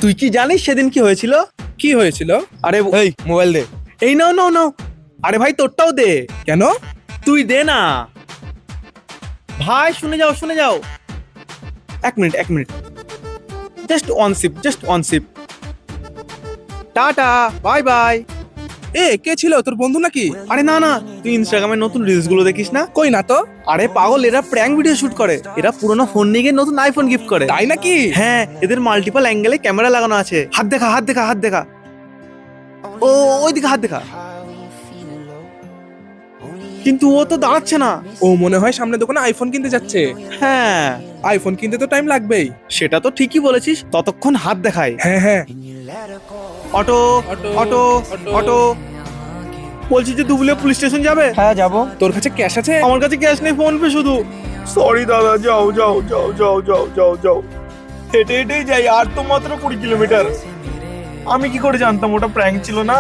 তুই কি জানিস সেদিন কি হয়েছিল? কি হয়েছিল? আরে এই মোবাইল দে। এই নাও নাও নাও। আরে ভাই তোরটাও দে। কেন? তুই দে না ভাই, শুনে যাও শুনে যাও। এক মিনিট, just one sip. Tata, bye bye. এ কে ছিল, তোর বন্ধু নাকি? আরে না না, তুই ইনস্টাগ্রামে নতুন রিলস গুলো দেখিস না? কই না তো। আরে পাগল, এরা প্র্যাঙ্ক ভিডিও শুট করে। এরা পুরোনো ফোন নিয়ে গিয়ে নতুন আইফোন গিফট করে। তাই নাকি? হ্যাঁ, এদের মাল্টিপল অ্যাঙ্গেলে ক্যামেরা লাগানো আছে। হাত দেখা। ও ওইদিকে হাত দেখা। কিন্তু ও তো দাঁড়াচ্ছে না। ও মনে হয় সামনে দোকানে আইফোন কিনতে যাচ্ছে। হ্যাঁ, আইফোন কিনতে তো টাইম লাগবেই। সেটা তো ঠিকই বলেছিস, ততক্ষণ হাত দেখায়। হ্যাঁ। Auto auto, auto auto. Auto. বলছি যে দুবলে পুলিশ স্টেশন যাবে? হ্যাঁ যাবো। তোর কাছে ক্যাশ আছে? আমার কাছে ক্যাশ নেই, ফোন পে শুধু। সরি দাদা, যাও। হেঁটে হেঁটেই যাই, আর তো মাত্র 20 কিলোমিটার। আমি কি করে জানতাম ওটা প্র্যাঙ্ক ছিল না?